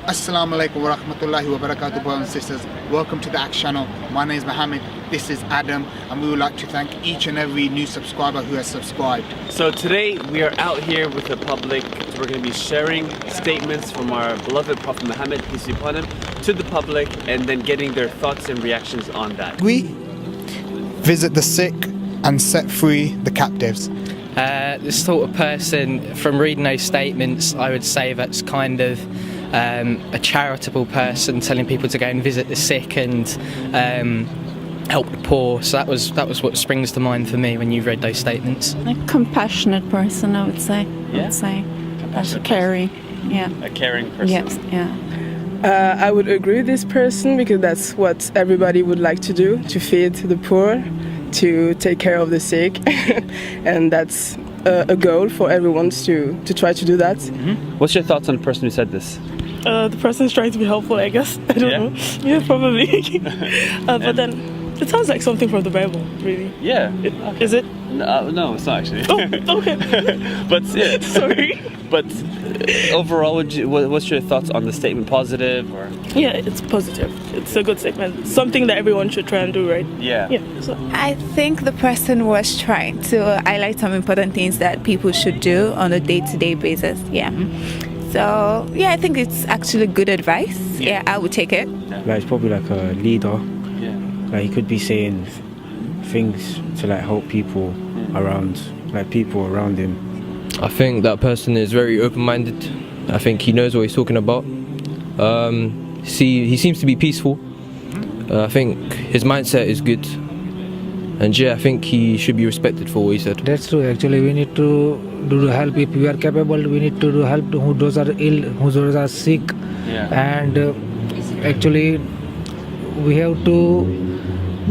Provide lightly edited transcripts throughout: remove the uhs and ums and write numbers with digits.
Assalamu alaikum wa rahmatullahi wa barakatuh, brothers and sisters. Welcome to the Axe channel. My name is Mohammed, this is Adam, and we would like to thank each and every new subscriber who has subscribed. So today we are out here with the public. We're going to be sharing statements from our beloved Prophet Muhammad, peace be upon him, to the public, and then getting their thoughts and reactions on that. We visit the sick and set free the captives. The sort of person, from reading those statements, I would say that's kind of a charitable person, telling people to go and visit the sick and help the poor. So that was what springs to mind for me when you read those statements. A compassionate person, I would say. Yeah? I would say. Compassionate Caring. Yeah. A caring person. Yes. Yeah. I would agree with this person because that's what everybody would like to do, to feed the poor, to take care of the sick, and that's a goal for everyone to try to do that. Mm-hmm. What's your thoughts on the person who said this? The person is trying to be helpful, I guess. I don't know. Yeah, probably. But then it sounds like something from the Bible, really. Yeah. Is it? No, it's not actually. Oh, okay. But yeah. Sorry. But overall, what's your thoughts on the statement? Positive or? Yeah, it's positive. It's a good statement. Something that everyone should try and do, right? Yeah. Yeah. So. I think the person was trying to highlight some important things that people should do on a day-to-day basis. Yeah. So yeah, I think it's actually good advice. Yeah, I would take it. Like, it's probably like a leader. Yeah. Like, he could be saying things to like help people around, like people around him. I think that person is very open-minded. I think he knows what he's talking about. He seems to be peaceful. I think his mindset is good. And yeah, I think he should be respected for what he said. That's true. Actually, we need to do help. If we are capable, we need to do help to who those are ill, who those are sick. Yeah. And actually, we have to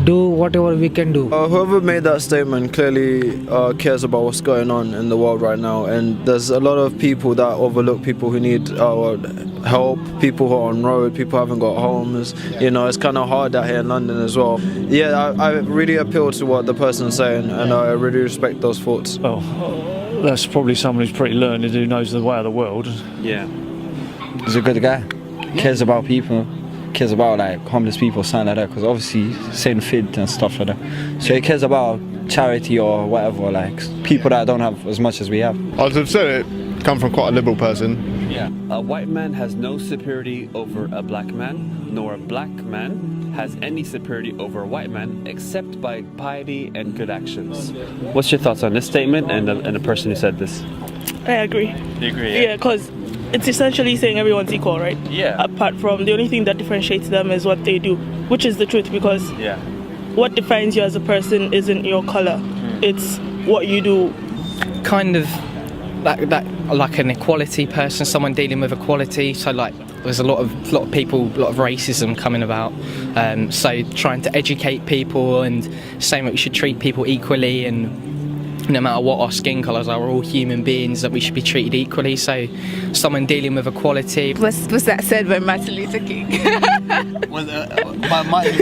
do whatever we can do. Whoever made that statement clearly cares about what's going on in the world right now, and there's a lot of people that overlook people who need help, people who are on road, people who haven't got homes. You know, it's kind of hard out here in London as well. Yeah, I really appeal to what the person's saying, and I really respect those thoughts. Well, that's probably someone who's pretty learned, who knows the way of the world. Yeah. He's a good guy, cares about people. Cares about like homeless people, something like that, because obviously saying feed and stuff like that. So he cares about charity or whatever, like people that don't have as much as we have. I would have said it come from quite a liberal person. Yeah. A white man has no superiority over a black man, nor a black man has any superiority over a white man except by piety and good actions. What's your thoughts on this statement and the person who said this? I agree. You agree? Yeah, because it's essentially saying everyone's equal, right? Yeah. Apart from the only thing that differentiates them is what they do, which is the truth, because what defines you as a person isn't your color, it's what you do. Kind of like an equality person, someone dealing with equality. So like there's a lot of people, a lot of racism coming about. So trying to educate people and saying that we should treat people equally, and no matter what our skin colours are, we're all human beings, that we should be treated equally. So someone dealing with equality. Was that said by Martin Luther King? By Martin,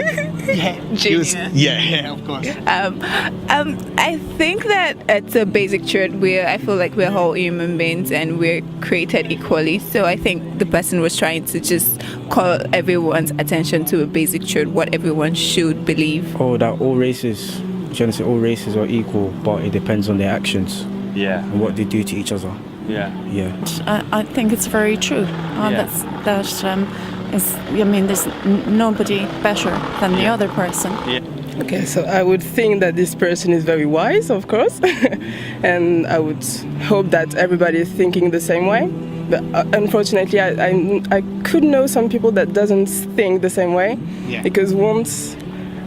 yeah, of course. I think that it's a basic truth where I feel like we're all human beings and we're created equally. So I think the person was trying to just call everyone's attention to a basic truth, what everyone should believe. Oh, that all races are equal, but it depends on their actions. Yeah. And what they do to each other. Yeah. Yeah. I think it's very true. There's nobody better than the other person. Yeah. Okay, so I would think that this person is very wise, of course, and I would hope that everybody is thinking the same way. But unfortunately, I could know some people that doesn't think the same way, because once,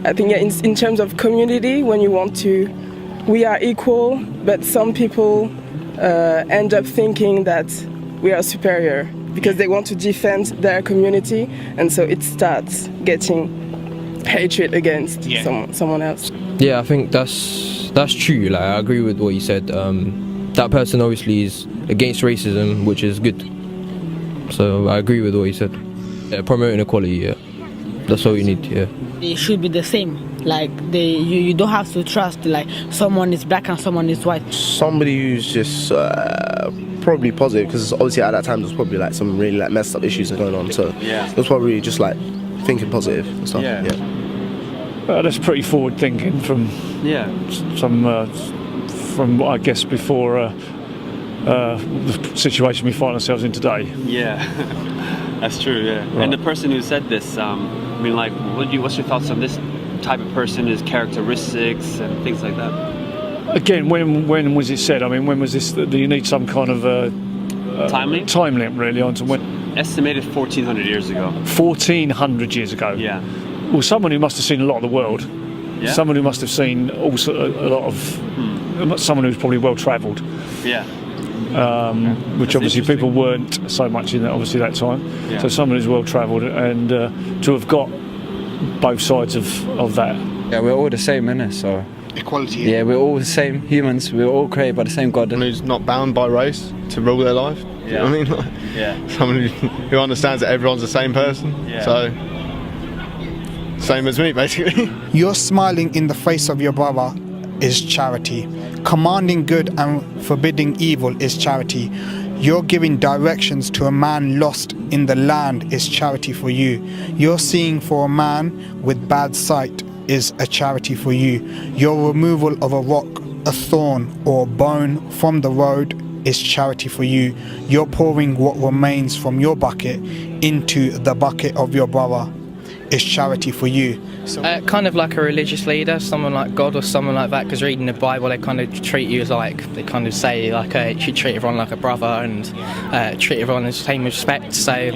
I think in terms of community, when you want to, we are equal, but some people end up thinking that we are superior because they want to defend their community, and so it starts getting hatred against someone else. Yeah, I think that's true. Like, I agree with what you said. That person obviously is against racism, which is good. So I agree with what you said. Yeah, promoting equality, yeah. That's all you need, yeah. It should be the same, Like you don't have to trust like someone is black and someone is white. Somebody who's just probably positive, because obviously at that time there was probably like some really like messed up issues going on. So it was probably just like thinking positive and stuff. Yeah. That's pretty forward thinking from from I guess before the situation we find ourselves in today. Yeah, that's true. Yeah, Right. and the person who said this, I mean, like, what's your thoughts on this type of person, his characteristics and things like that? Again, when was it said? I mean, when was this? Do you need some kind of Time limp? Time limp, really, onto when? Estimated 1400 years ago. 1400 years ago. Yeah. Well, someone who must have seen a lot of the world. Yeah. Someone who must have seen also a lot of. Someone who's probably well travelled. Yeah. Which obviously people weren't so much in that, obviously that time. Yeah. So someone who's well travelled and to have got both sides of that. Yeah, we're all the same, innit? So equality. yeah, we're all the same humans. We're all created by the same God. Someone who's not bound by race to rule their life. Do you know what I mean? Like, Yeah. someone who understands that everyone's the same person. Yeah. So same as me, basically. You're smiling in the face of your brother is charity. Commanding good and forbidding evil is charity. You're giving directions to a man lost in the land is charity for you. You're seeing for a man with bad sight is a charity for you. Your removal of a rock, a thorn or a bone from the road is charity for you. You're pouring what remains from your bucket into the bucket of your brother is charity for you. Kind of like a religious leader, someone like God or someone like that, because reading the Bible they kind of treat you as like, they kind of say like you should treat everyone like a brother and treat everyone with the same respect, so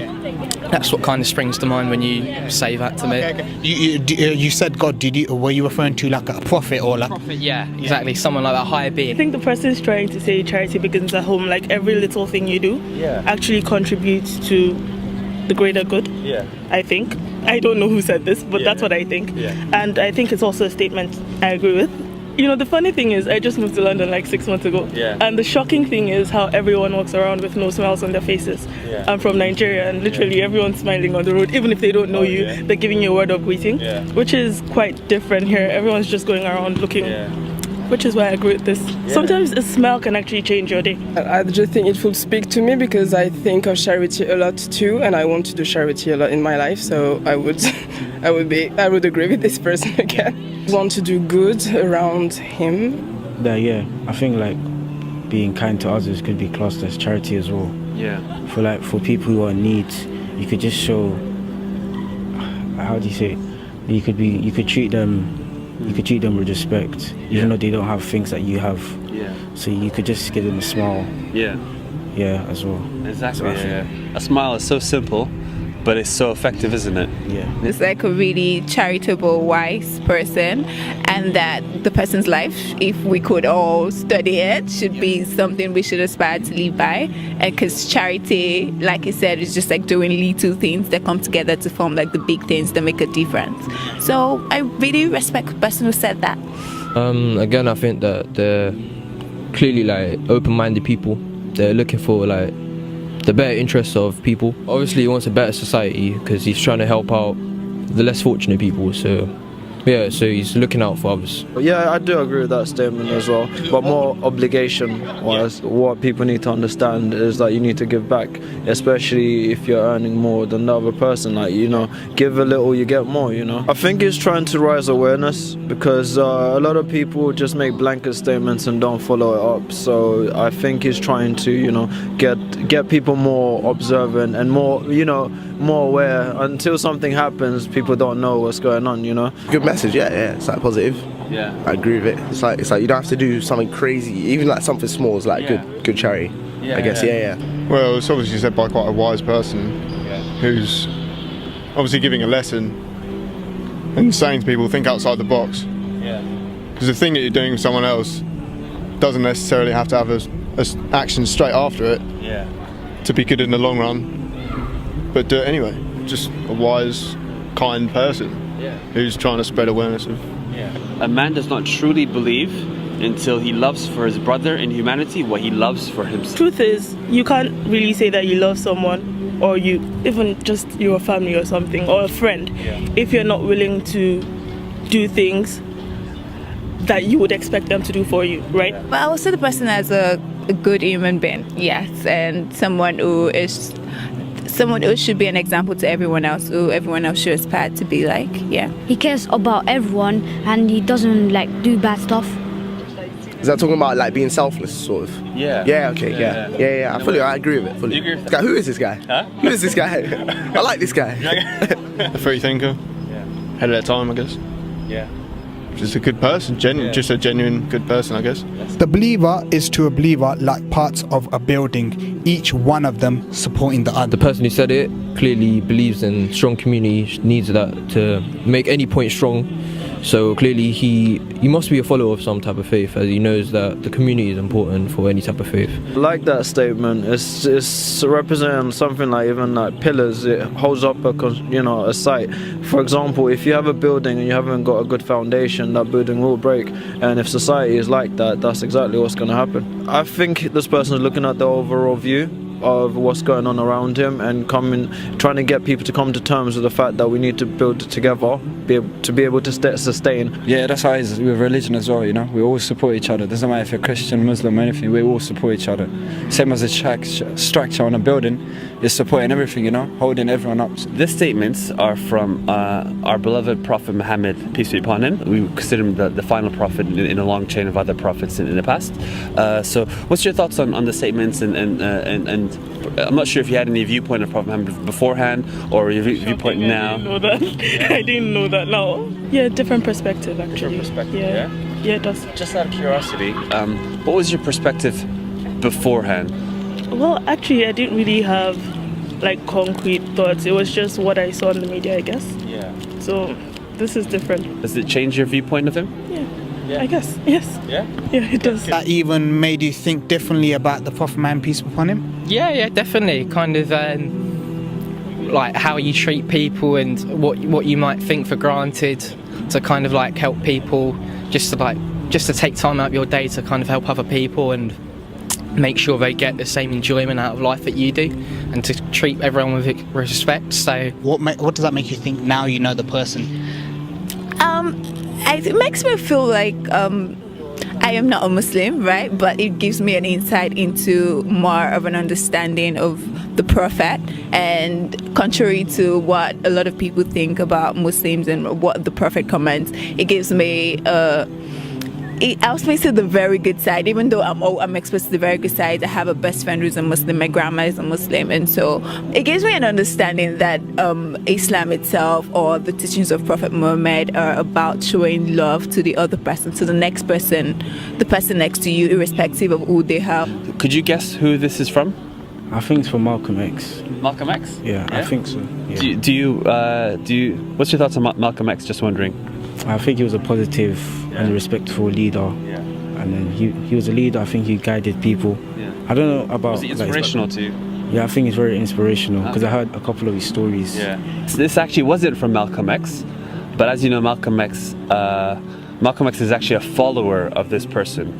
that's what kind of springs to mind when you say that to me. You said God, were you referring to like a prophet or like? Prophet, yeah, exactly, someone like a higher being. I think the person is trying to say charity begins at home, like every little thing you do actually contributes to the greater good. I think. I don't know who said this, but that's what I think. And I think it's also a statement I agree with. You know, the funny thing is, I just moved to London like 6 months ago. And the shocking thing is how everyone walks around with no smiles on their faces. I'm from Nigeria, and literally everyone's smiling on the road. Even if they don't know you, they're giving you a word of greeting, which is quite different here. Everyone's just going around looking, which is why I agree with this. Sometimes a smile can actually change your day. I just think it would speak to me because I think of charity a lot too, and I want to do charity a lot in my life. So I would agree with this person again. Want to do good around him. Yeah, I think like being kind to others could be classed as charity as well. Yeah. For people who are in need, you could just show. How do you say it? You could treat them. You could treat them with respect, even though they don't have things that you have. Yeah. So you could just give them a smile. Yeah. Yeah, as well. Exactly. A smile is so simple, but it's so effective, isn't it? Yeah. It's like a really charitable, wise person, and that the person's life, if we could all study it, should be something we should aspire to live by. And because charity, like I said, is just like doing little things that come together to form like the big things that make a difference. So I really respect the person who said that. Again, I think that they're clearly like open-minded people. They're looking for like the better interests of people. Obviously he wants a better society because he's trying to help out the less fortunate people, so yeah, so he's looking out for others. Yeah, I do agree with that statement as well, but more obligation wise, what people need to understand is that you need to give back, especially if you're earning more than the other person. Like, you know, give a little, you get more, you know. I think he's trying to raise awareness because a lot of people just make blanket statements and don't follow it up. So I think he's trying to, you know, get people more observant and more, you know, more aware. Until something happens, people don't know what's going on, you know. Good message, yeah, it's like positive. Yeah. I agree with it. It's like you don't have to do something crazy, even like something small is like good charity. I guess, yeah. Well, it's obviously said by quite a wise person who's obviously giving a lesson and saying to people, think outside the box. Because the thing that you're doing with someone else doesn't necessarily have to have a action straight after it to be good in the long run, but do it anyway. Just a wise, kind person who's trying to spread awareness of. A man does not truly believe until he loves for his brother in humanity what he loves for himself. Truth is, you can't really say that you love someone, or you even just your family or something, or a friend, if you're not willing to do things that you would expect them to do for you, right? But I would see the person as a good human being, yes, and someone who should be an example to everyone else, who everyone else should aspire to be like. Yeah. He cares about everyone and he doesn't like do bad stuff. Is that talking about like being selfless, sort of? Yeah. Yeah. Okay. Yeah. I agree with it fully. You agree with This guy, who is this guy? Huh? Who is this guy? I like this guy. A free thinker. Ahead of their time, I guess. Yeah. Just a good person, just a genuine good person, I guess. The believer is to a believer like parts of a building, each one of them supporting the other. The person who said it clearly believes in strong community, needs that to make any point strong. So clearly he must be a follower of some type of faith, as he knows that the community is important for any type of faith. Like that statement, it's representing something like even like pillars. It holds up a site. For example, if you have a building and you haven't got a good foundation, that building will break. And if society is like that, that's exactly what's going to happen. I think this person is looking at the overall view of what's going on around him and trying to get people to come to terms with the fact that we need to build it together, to be able to sustain. Yeah, that's how it is with religion as well, you know. We all support each other. Doesn't matter if you're Christian, Muslim, or anything, we all support each other. Same as the structure on a building is supporting everything, you know, holding everyone up. These statements are from our beloved Prophet Muhammad, peace be upon him. We consider him the final prophet in a long chain of other prophets in the past. So what's your thoughts on the statements and I'm not sure if you had any viewpoint of Prophet Muhammad beforehand or your viewpoint now. I didn't know that now. Yeah, different perspective actually. Different perspective, Yeah, it does. Just out of curiosity, what was your perspective beforehand? Well, actually, I didn't really have like concrete thoughts. It was just what I saw in the media, I guess. Yeah. So this is different. Does it change your viewpoint of him? Yeah, I guess. Yes. Yeah? Yeah, it does. That even made you think differently about the Prophet Muhammad, peace be upon him? Yeah, definitely. Kind of like how you treat people and what you might think for granted, to kind of like help people, just to take time out of your day to kind of help other people and make sure they get the same enjoyment out of life that you do, and to treat everyone with respect. So what does that make you think now you know the person? It makes me feel like I am not a Muslim, right? But it gives me an insight into more of an understanding of the Prophet. And contrary to what a lot of people think about Muslims and what the Prophet commands, it gives me it helps me see the very good side. Even though I'm exposed to the very good side, I have a best friend who's a Muslim, my grandma is a Muslim, and so it gives me an understanding that Islam itself or the teachings of Prophet Muhammad are about showing love to the other person, to the next person, the person next to you, irrespective of who they are. Could you guess who this is from? I think it's from Malcolm X. Malcolm X? Yeah, I think so. Yeah. Do you? What's your thoughts on Malcolm X? Just wondering. I think he was a positive and respectful leader. Yeah. And then he was a leader. I think he guided people. Yeah. I don't know about. Was he inspirational to you? Yeah, I think he's very inspirational because I heard a couple of his stories. Yeah. So this actually wasn't from Malcolm X, but as you know, Malcolm X is actually a follower of this person.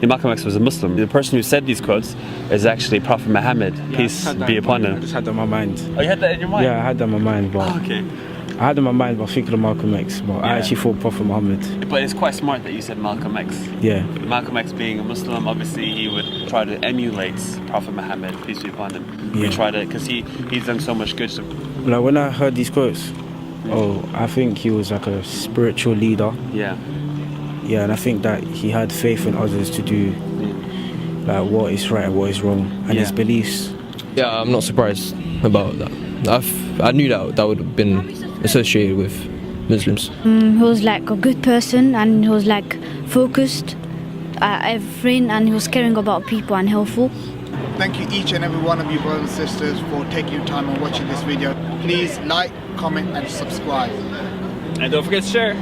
Malcolm X was a Muslim. The person who said these quotes is actually Prophet Muhammad, peace be upon him. I just had that in my mind. Oh, you had that in your mind? Yeah, I had that in my mind. But okay. I had in my mind, but thinking of Malcolm X, but I actually thought Prophet Muhammad. But it's quite smart that you said Malcolm X. Yeah. Malcolm X being a Muslim, obviously he would try to emulate Prophet Muhammad, peace be upon him. Yeah. We try to, because he's done so much good. So. Like when I heard these quotes, I think he was like a spiritual leader. Yeah. Yeah, and I think that he had faith in others to do like what is right and what is wrong, and his beliefs. Yeah, I'm not surprised about that. I knew that would have been associated with Muslims. He was like a good person, and he was like focused, everything, and he was caring about people and helpful. Thank you each and every one of you brothers and sisters for taking your time and watching this video. Please like, comment and subscribe. And don't forget to share.